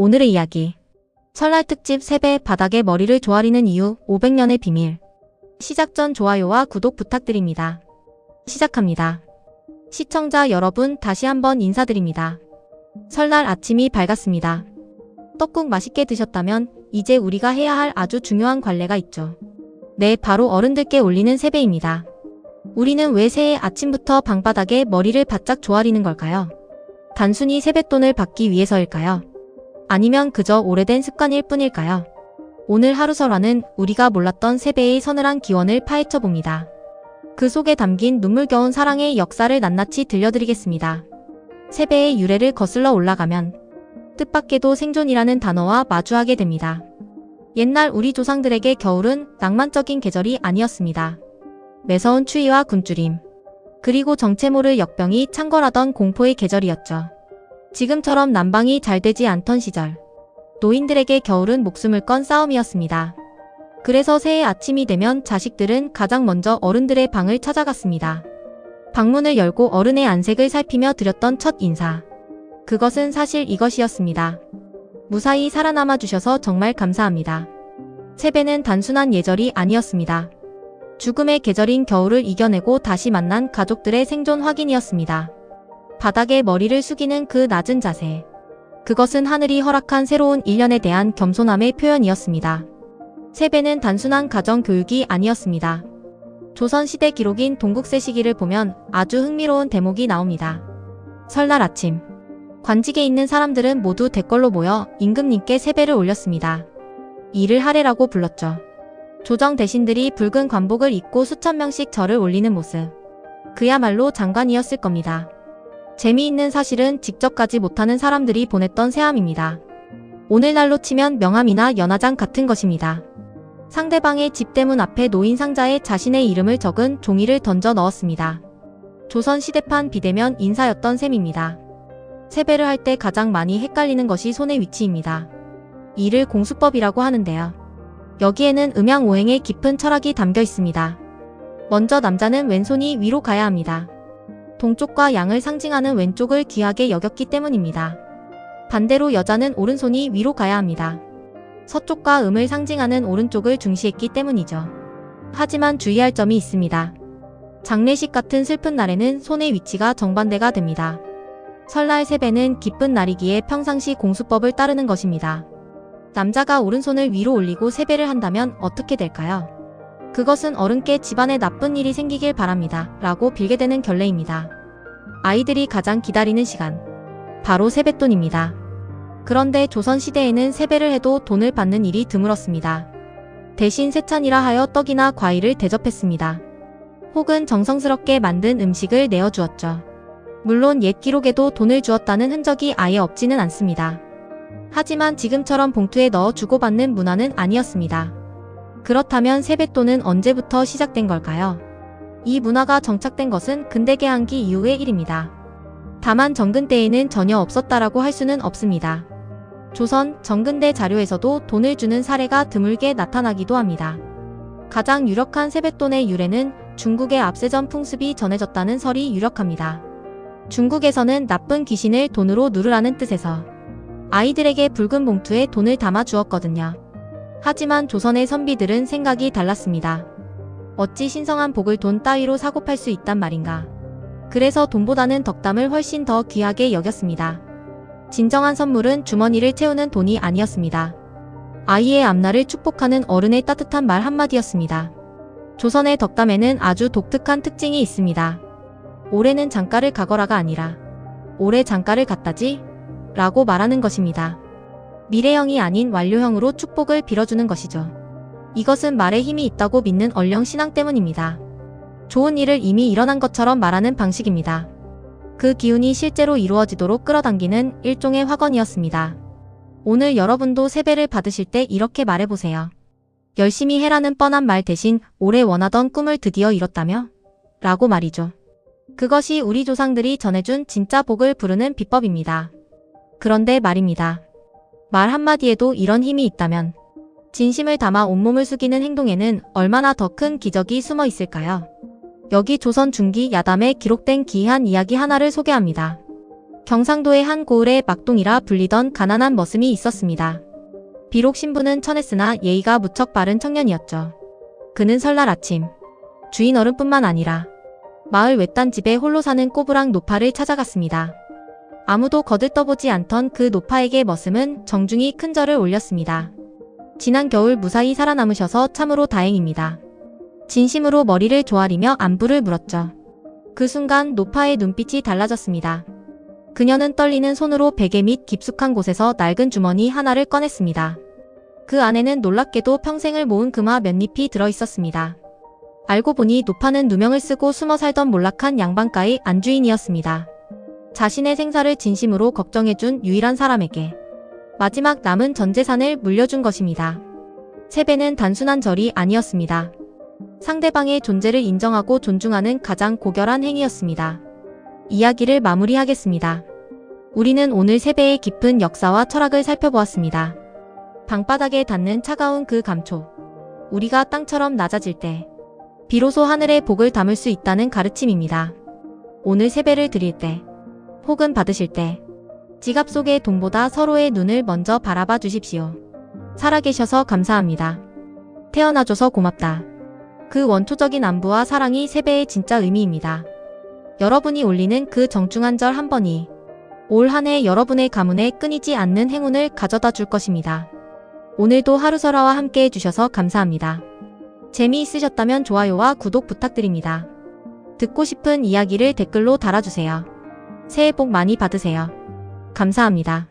오늘의 이야기. 설날 특집 세배 바닥에 머리를 조아리는 이유 500년의 비밀. 시작 전 좋아요와 구독 부탁드립니다. 시작합니다. 시청자 여러분 다시 한번 인사드립니다. 설날 아침이 밝았습니다. 떡국 맛있게 드셨다면 이제 우리가 해야 할 아주 중요한 관례가 있죠. 네, 바로 어른들께 올리는 세배입니다. 우리는 왜 새해 아침부터 방바닥에 머리를 바짝 조아리는 걸까요? 단순히 세뱃돈을 받기 위해서일까요? 아니면 그저 오래된 습관일 뿐일까요? 오늘 하루설화는 우리가 몰랐던 세배의 서늘한 기원을 파헤쳐봅니다. 그 속에 담긴 눈물겨운 사랑의 역사를 낱낱이 들려드리겠습니다. 세배의 유래를 거슬러 올라가면 뜻밖에도 생존이라는 단어와 마주하게 됩니다. 옛날 우리 조상들에게 겨울은 낭만적인 계절이 아니었습니다. 매서운 추위와 굶주림, 그리고 정체 모를 역병이 창궐하던 공포의 계절이었죠. 지금처럼 난방이 잘 되지 않던 시절, 노인들에게 겨울은 목숨을 건 싸움이었습니다. 그래서 새해 아침이 되면 자식들은 가장 먼저 어른들의 방을 찾아갔습니다. 방문을 열고 어른의 안색을 살피며 드렸던 첫 인사. 그것은 사실 이것이었습니다. 무사히 살아남아 주셔서 정말 감사합니다. 세배는 단순한 예절이 아니었습니다. 죽음의 계절인 겨울을 이겨내고 다시 만난 가족들의 생존 확인이었습니다. 바닥에 머리를 숙이는 그 낮은 자세. 그것은 하늘이 허락한 새로운 1년에 대한 겸손함의 표현이었습니다. 세배는 단순한 가정 교육이 아니었습니다. 조선시대 기록인 동국세 시기를 보면 아주 흥미로운 대목이 나옵니다. 설날 아침, 관직에 있는 사람들은 모두 대궐로 모여 임금님께 세배를 올렸습니다. 이를 하례라고 불렀죠. 조정 대신들이 붉은 관복을 입고 수천 명씩 절을 올리는 모습. 그야말로 장관이었을 겁니다. 재미있는 사실은 직접 가지 못하는 사람들이 보냈던 세함입니다. 오늘날로 치면 명함이나 연하장 같은 것입니다. 상대방의 집 대문 앞에 놓인 상자에 자신의 이름을 적은 종이를 던져 넣었습니다. 조선시대판 비대면 인사였던 셈입니다. 세배를 할 때 가장 많이 헷갈리는 것이 손의 위치입니다. 이를 공수법이라고 하는데요. 여기에는 음양오행의 깊은 철학이 담겨 있습니다. 먼저 남자는 왼손이 위로 가야 합니다. 동쪽과 양을 상징하는 왼쪽을 귀하게 여겼기 때문입니다. 반대로 여자는 오른손이 위로 가야 합니다. 서쪽과 음을 상징하는 오른쪽을 중시했기 때문이죠. 하지만 주의할 점이 있습니다. 장례식 같은 슬픈 날에는 손의 위치가 정반대가 됩니다. 설날 세배는 기쁜 날이기에 평상시 공수법을 따르는 것입니다. 남자가 오른손을 위로 올리고 세배를 한다면 어떻게 될까요? 그것은 어른께 집안에 나쁜 일이 생기길 바랍니다. 라고 빌게 되는 결례입니다. 아이들이 가장 기다리는 시간. 바로 세뱃돈입니다. 그런데 조선시대에는 세배를 해도 돈을 받는 일이 드물었습니다. 대신 세찬이라 하여 떡이나 과일을 대접했습니다. 혹은 정성스럽게 만든 음식을 내어주었죠. 물론 옛 기록에도 돈을 주었다는 흔적이 아예 없지는 않습니다. 하지만 지금처럼 봉투에 넣어 주고받는 문화는 아니었습니다. 그렇다면 세뱃돈은 언제부터 시작된 걸까요? 이 문화가 정착된 것은 근대 개항기 이후의 일입니다. 다만 정근때에는 전혀 없었다라고 할 수는 없습니다. 조선, 정근대 자료에서도 돈을 주는 사례가 드물게 나타나기도 합니다. 가장 유력한 세뱃돈의 유래는 중국의 압세전 풍습이 전해졌다는 설이 유력합니다. 중국에서는 나쁜 귀신을 돈으로 누르라는 뜻에서 아이들에게 붉은 봉투에 돈을 담아 주었거든요. 하지만 조선의 선비들은 생각이 달랐습니다. 어찌 신성한 복을 돈 따위로 사고 팔 수 있단 말인가. 그래서 돈보다는 덕담을 훨씬 더 귀하게 여겼습니다. 진정한 선물은 주머니를 채우는 돈이 아니었습니다. 아이의 앞날을 축복하는 어른의 따뜻한 말 한마디였습니다. 조선의 덕담에는 아주 독특한 특징이 있습니다. 올해는 장가를 가거라가 아니라 올해 장가를 갔다지? 라고 말하는 것입니다. 미래형이 아닌 완료형으로 축복을 빌어주는 것이죠. 이것은 말에 힘이 있다고 믿는 얼령 신앙 때문입니다. 좋은 일을 이미 일어난 것처럼 말하는 방식입니다. 그 기운이 실제로 이루어지도록 끌어당기는 일종의 화건이었습니다. 오늘 여러분도 세배를 받으실 때 이렇게 말해보세요. 열심히 해라는 뻔한 말 대신 올해 원하던 꿈을 드디어 이뤘다며? 라고 말이죠. 그것이 우리 조상들이 전해준 진짜 복을 부르는 비법입니다. 그런데 말입니다. 말 한마디에도 이런 힘이 있다면 진심을 담아 온몸을 숙이는 행동에는 얼마나 더 큰 기적이 숨어 있을까요? 여기 조선 중기 야담에 기록된 기이한 이야기 하나를 소개합니다. 경상도의 한 고을에 막동이라 불리던 가난한 머슴이 있었습니다. 비록 신분은 천했으나 예의가 무척 바른 청년이었죠. 그는 설날 아침 주인 어른뿐만 아니라 마을 외딴 집에 홀로 사는 꼬부랑 노파를 찾아갔습니다. 아무도 거들떠보지 않던 그 노파에게 머슴은 정중히 큰 절을 올렸습니다. 지난 겨울 무사히 살아남으셔서 참으로 다행입니다. 진심으로 머리를 조아리며 안부를 물었죠. 그 순간 노파의 눈빛이 달라졌습니다. 그녀는 떨리는 손으로 베개 밑 깊숙한 곳에서 낡은 주머니 하나를 꺼냈습니다. 그 안에는 놀랍게도 평생을 모은 금화 몇 잎이 들어있었습니다. 알고 보니 노파는 누명을 쓰고 숨어 살던 몰락한 양반가의 안주인이었습니다. 자신의 생사를 진심으로 걱정해준 유일한 사람에게 마지막 남은 전 재산을 물려준 것입니다. 세배는 단순한 절이 아니었습니다. 상대방의 존재를 인정하고 존중하는 가장 고결한 행위였습니다. 이야기를 마무리하겠습니다. 우리는 오늘 세배의 깊은 역사와 철학을 살펴보았습니다. 방바닥에 닿는 차가운 그 감촉. 우리가 땅처럼 낮아질 때 비로소 하늘의 복을 담을 수 있다는 가르침입니다. 오늘 세배를 드릴 때 혹은 받으실 때 지갑 속의 돈보다 서로의 눈을 먼저 바라봐 주십시오. 살아계셔서 감사합니다. 태어나줘서 고맙다. 그 원초적인 안부와 사랑이 세배의 진짜 의미입니다. 여러분이 올리는 그 정중한 절 한 번이 올 한 해 여러분의 가문에 끊이지 않는 행운을 가져다 줄 것입니다. 오늘도 하루설화와 함께 해주셔서 감사합니다. 재미있으셨다면 좋아요와 구독 부탁드립니다. 듣고 싶은 이야기를 댓글로 달아주세요. 새해 복 많이 받으세요. 감사합니다.